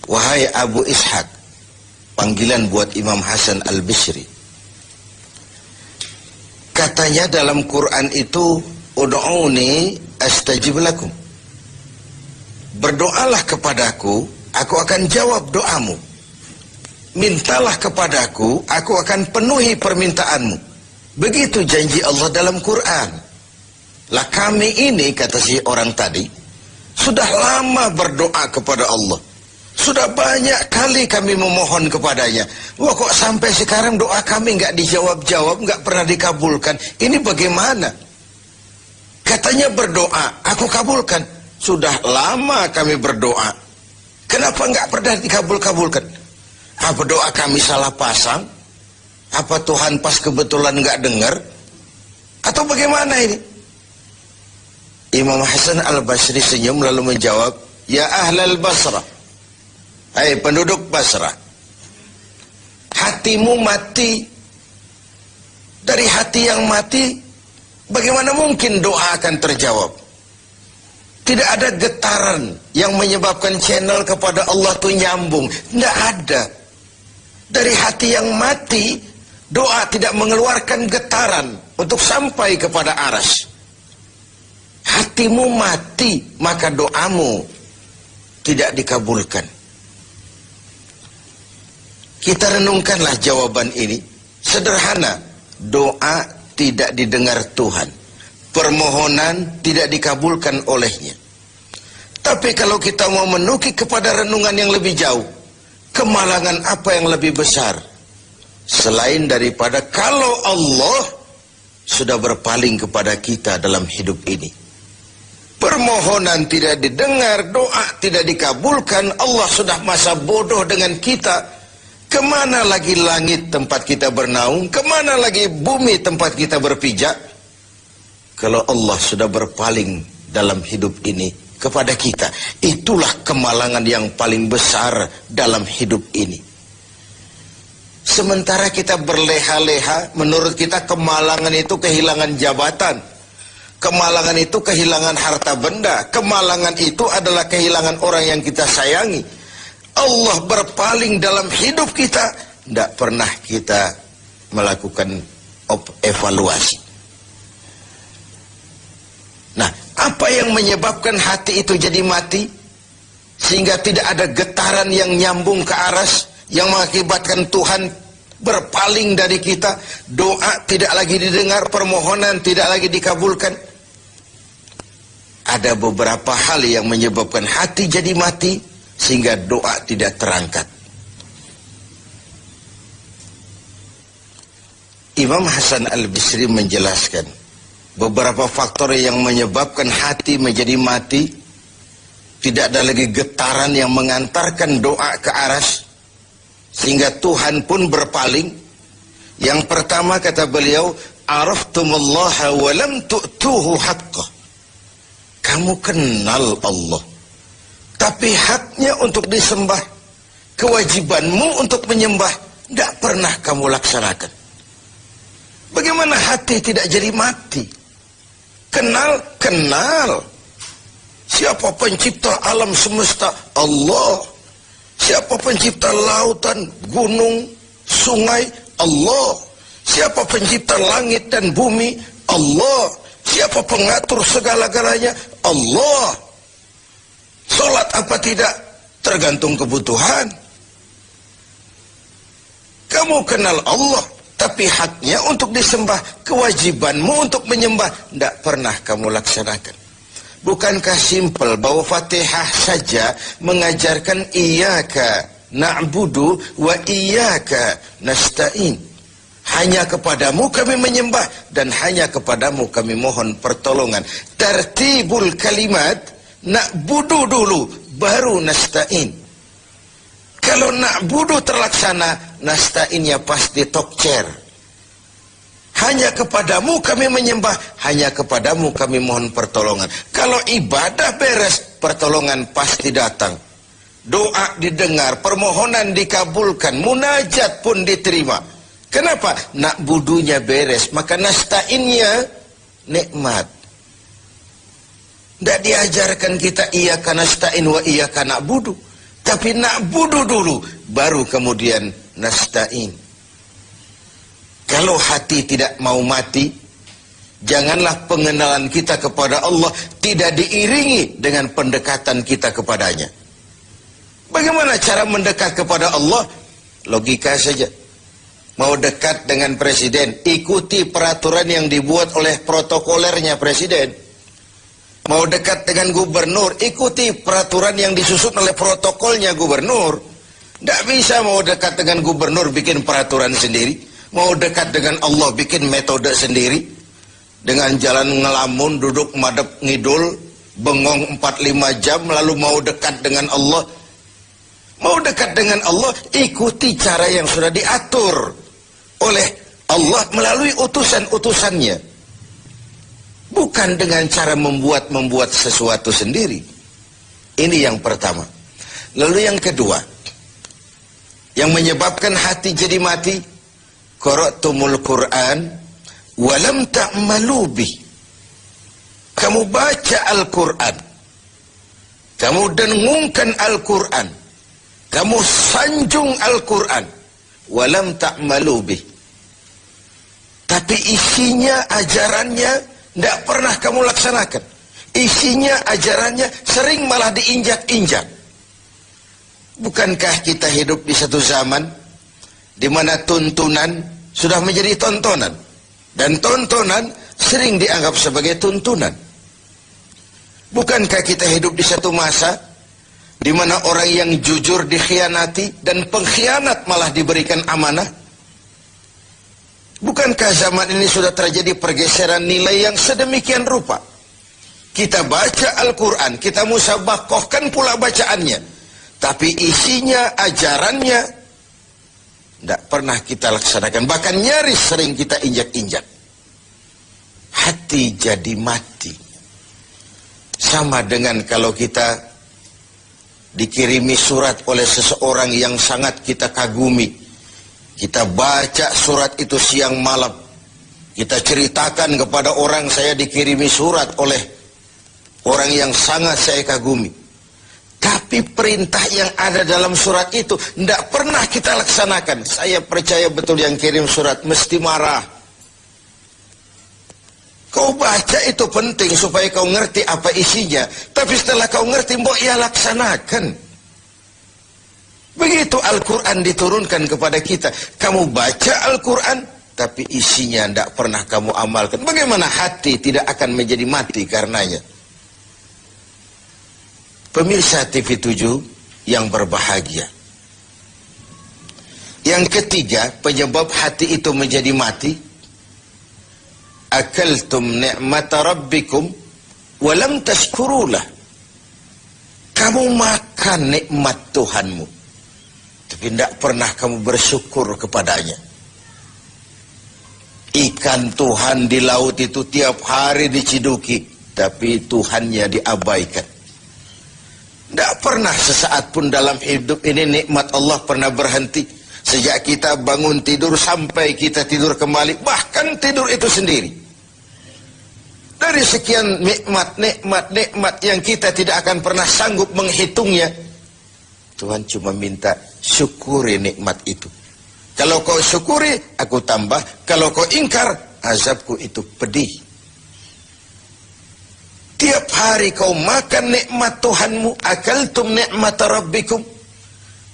wahai Abu Ishaq, panggilan buat Imam Hasan al-Bisri. Katanya dalam Quran itu, ud'uni astajib lakum. Berdoalah kepadaku, aku akan jawab doamu. Mintalah kepadaku, aku akan penuhi permintaanmu. Begitu janji Allah dalam Quran. Lah kami ini, kata si orang tadi, sudah lama berdoa kepada Allah. Sudah banyak kali kami memohon kepadanya. Wah, kok sampai sekarang doa kami nggak dijawab-jawab, nggak pernah dikabulkan. Ini bagaimana? Katanya berdoa, aku kabulkan. Sudah lama kami berdoa. Kenapa nggak pernah dikabul-kabulkan? Apa doa kami salah pasang? Apa Tuhan pas kebetulan nggak dengar? Atau bagaimana ini? Imam Hasan al-Basri senyum lalu menjawab, ya ahlal Basrah, hai penduduk Basrah, hatimu mati. Dari hati yang mati, bagaimana mungkin doa akan terjawab? Tidak ada getaran yang menyebabkan channel kepada Allah itu nyambung. Tidak ada. Dari hati yang mati, doa tidak mengeluarkan getaran untuk sampai kepada aras. Hatimu mati, maka doamu tidak dikabulkan. Kita renungkanlah jawaban ini. Sederhana, doa tidak didengar Tuhan. Permohonan tidak dikabulkan olehnya. Tapi kalau kita mau menukik kepada renungan yang lebih jauh, kemalangan apa yang lebih besar? Selain daripada kalau Allah sudah berpaling kepada kita dalam hidup ini. Permohonan tidak didengar, doa tidak dikabulkan, Allah sudah masa bodoh dengan kita. Kemana lagi langit tempat kita bernaung? Kemana lagi bumi tempat kita berpijak? Kalau Allah sudah berpaling dalam hidup ini kepada kita, itulah kemalangan yang paling besar dalam hidup ini. Sementara kita berleha-leha, menurut kita kemalangan itu kehilangan jabatan, kemalangan itu kehilangan harta benda, kemalangan itu adalah kehilangan orang yang kita sayangi. Allah berpaling dalam hidup kita, tidak pernah kita melakukan evaluasi. Nah, apa yang menyebabkan hati itu jadi mati? Sehingga tidak ada getaran yang nyambung ke aras, yang mengakibatkan Tuhan berpaling dari kita. Doa tidak lagi didengar, permohonan tidak lagi dikabulkan. Ada beberapa hal yang menyebabkan hati jadi mati, sehingga doa tidak terangkat. Imam Hasan al-Bisri menjelaskan beberapa faktor yang menyebabkan hati menjadi mati. Tidak ada lagi getaran yang mengantarkan doa ke aras, sehingga Tuhan pun berpaling. Yang pertama kata beliau, araftumullaha wa lam tu'tuhu haqqah. Kamu kenal Allah, tapi haknya untuk disembah, kewajibanmu untuk menyembah, tidak pernah kamu laksanakan. Bagaimana hati tidak jadi mati? Kenal. Siapa pencipta alam semesta? Allah. Siapa pencipta lautan, gunung, sungai? Allah. Siapa pencipta langit dan bumi? Allah. Siapa pengatur segala-galanya? Allah. Salat apa tidak? Tergantung kebutuhan. Kamu kenal Allah, tapi haknya untuk disembah, kewajibanmu untuk menyembah, tidak pernah kamu laksanakan. Bukankah simpel bahwa Fatihah saja mengajarkan iyyaka na'budu wa iyyaka nasta'in. Hanya kepadamu kami menyembah dan hanya kepadamu kami mohon pertolongan. Tertibul kalimat, na'budu dulu, baru nasta'in. Kalau na'budu terlaksana, nasta'innya pasti tokcer. Hanya kepadamu kami menyembah, hanya kepadamu kami mohon pertolongan. Kalau ibadah beres, pertolongan pasti datang. Doa didengar, permohonan dikabulkan, munajat pun diterima. Kenapa? Na'budunya beres, maka nasta'innya nikmat. Tidak diajarkan kita iyyaka nasta'in wa iyyaka na'budu. Tapi na'budu dulu, baru kemudian nasta'in. Kalau hati tidak mau mati, janganlah pengenalan kita kepada Allah tidak diiringi dengan pendekatan kita kepadanya. Bagaimana cara mendekat kepada Allah? Logika saja. Mau dekat dengan presiden, ikuti peraturan yang dibuat oleh protokolernya presiden. Mau dekat dengan gubernur, ikuti peraturan yang disusun oleh protokolnya gubernur. Tidak bisa mau dekat dengan gubernur bikin peraturan sendiri. Mau dekat dengan Allah bikin metode sendiri. Dengan jalan ngelamun, duduk madep ngidul, bengong 4-5 jam, lalu mau dekat dengan Allah. Mau dekat dengan Allah, ikuti cara yang sudah diatur oleh Allah melalui utusan-utusannya. Bukan dengan cara membuat sesuatu sendiri. Ini yang pertama. Lalu yang kedua, yang menyebabkan hati jadi mati, qara'tumul Qur'an walam ta'malu bih. Kamu baca Al-Quran, kamu dengungkan Al-Quran, kamu sanjung Al-Quran, walam ta'malu bih. Tapi isinya, ajarannya tidak pernah kamu laksanakan. Isinya, ajarannya sering malah diinjak-injak. Bukankah kita hidup di satu zaman di mana tuntunan sudah menjadi tontonan, dan tontonan sering dianggap sebagai tuntunan? Bukankah kita hidup di satu masa di mana orang yang jujur dikhianati dan pengkhianat malah diberikan amanah? Bukankah zaman ini sudah terjadi pergeseran nilai yang sedemikian rupa? Kita baca Al-Quran, kita musabakohkan pula bacaannya, tapi isinya, ajarannya tidak pernah kita laksanakan. Bahkan nyaris sering kita injak-injak. Hati jadi mati. Sama dengan kalau kita dikirimi surat oleh seseorang yang sangat kita kagumi. Kita baca surat itu siang malam. Kita ceritakan kepada orang, saya dikirimi surat oleh orang yang sangat saya kagumi. Tapi perintah yang ada dalam surat itu tidak pernah kita laksanakan. Saya percaya betul yang kirim surat mesti marah. Kau baca itu penting supaya kau ngerti apa isinya. Tapi setelah kau ngerti, mbok ya laksanakan. Begitu Al-Quran diturunkan kepada kita. Kamu baca Al-Quran, tapi isinya tidak pernah kamu amalkan. Bagaimana hati tidak akan menjadi mati karenanya? Pemirsa TV 7 yang berbahagia. Yang ketiga, penyebab hati itu menjadi mati. Akaltum ni'mata rabbikum walam tashkurulah. Kamu makan nikmat Tuhanmu, tapi tidak pernah kamu bersyukur kepadanya. Ikan Tuhan di laut itu tiap hari diciduki, tapi Tuhannya diabaikan. Tidak pernah sesaat pun dalam hidup ini nikmat Allah pernah berhenti. Sejak kita bangun tidur sampai kita tidur kembali, bahkan tidur itu sendiri. Dari sekian nikmat yang kita tidak akan pernah sanggup menghitungnya, Tuhan cuma minta syukuri nikmat itu. Kalau kau syukuri, aku tambah. Kalau kau ingkar, azabku itu pedih. Tiap hari kau makan nikmat Tuhanmu, akaltum ni'mata rabbikum.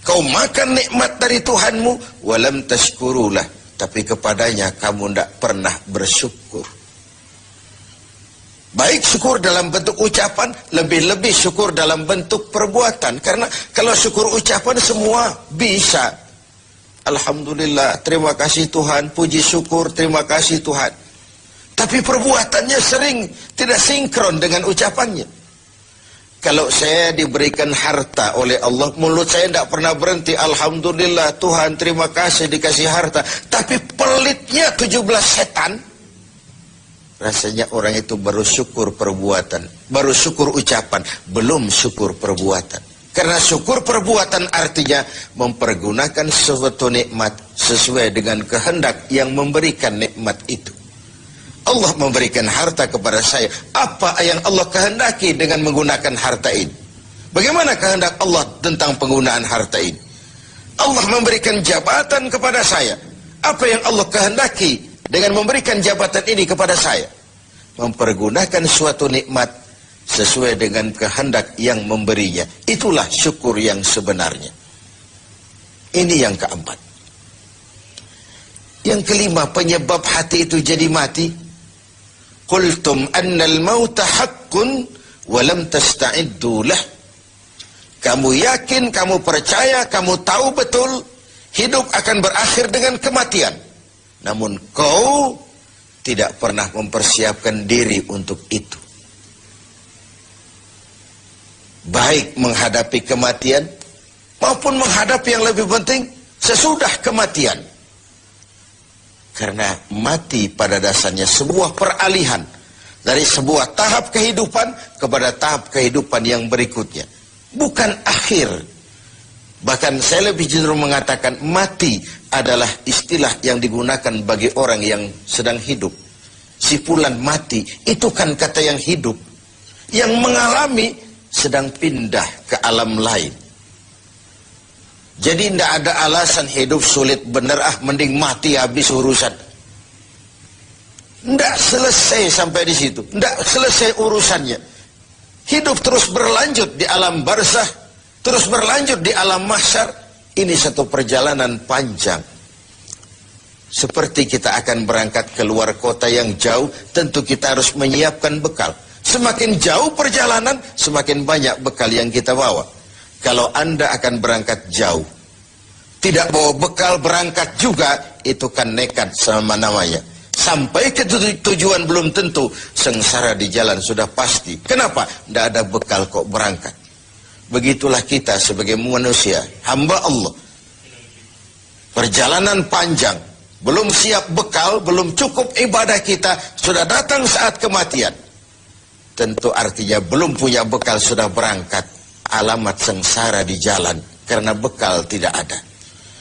Kau makan nikmat dari Tuhanmu, walam tashkurulah. Tapi kepadanya kamu tidak pernah bersyukur. Baik syukur dalam bentuk ucapan, lebih-lebih syukur dalam bentuk perbuatan. Karena kalau syukur ucapan semua bisa. Alhamdulillah, terima kasih Tuhan, puji syukur, terima kasih Tuhan. Tapi perbuatannya sering tidak sinkron dengan ucapannya. Kalau saya diberikan harta oleh Allah, mulut saya tidak pernah berhenti. Alhamdulillah Tuhan, terima kasih dikasih harta. Tapi pelitnya 17 setan. Rasanya orang itu baru syukur perbuatan, baru syukur ucapan, belum syukur perbuatan. Karena syukur perbuatan artinya mempergunakan suatu nikmat sesuai dengan kehendak yang memberikan nikmat itu. Allah memberikan harta kepada saya. Apa yang Allah kehendaki dengan menggunakan harta ini? Bagaimana kehendak Allah tentang penggunaan harta ini? Allah memberikan jabatan kepada saya. Apa yang Allah kehendaki dengan memberikan jabatan ini kepada saya? Mempergunakan suatu nikmat sesuai dengan kehendak yang memberinya. Itulah syukur yang sebenarnya. Ini yang keempat. Yang kelima, penyebab hati itu jadi mati. Qultum annal mauta haqqun walam tasta'iddu lah. Kamu yakin, kamu percaya, kamu tahu betul hidup akan berakhir dengan kematian. Namun kau tidak pernah mempersiapkan diri untuk itu. Baik menghadapi kematian maupun menghadapi yang lebih penting sesudah kematian. Karena mati pada dasarnya sebuah peralihan dari sebuah tahap kehidupan kepada tahap kehidupan yang berikutnya. Bukan akhir. Bahkan saya lebih cenderung mengatakan mati adalah istilah yang digunakan bagi orang yang sedang hidup. Si fulan mati, itu kan kata yang hidup. Yang mengalami sedang pindah ke alam lain. Jadi tidak ada alasan hidup sulit bener, mending mati habis urusan. Tidak selesai sampai di situ. Tidak selesai urusannya. Hidup terus berlanjut di alam barzah, terus berlanjut di alam mahsyar. Ini satu perjalanan panjang. Seperti kita akan berangkat ke luar kota yang jauh, tentu kita harus menyiapkan bekal. Semakin jauh perjalanan, semakin banyak bekal yang kita bawa. Kalau Anda akan berangkat jauh, tidak bawa bekal berangkat juga, itu kan nekat sama namanya. Sampai ke tujuan belum tentu, sengsara di jalan sudah pasti. Kenapa? Tidak ada bekal kok berangkat. Begitulah kita sebagai manusia, hamba Allah. Perjalanan panjang, belum siap bekal, belum cukup ibadah kita, sudah datang saat kematian. Tentu artinya belum punya bekal sudah berangkat. Alamat sengsara di jalan, karena bekal tidak ada.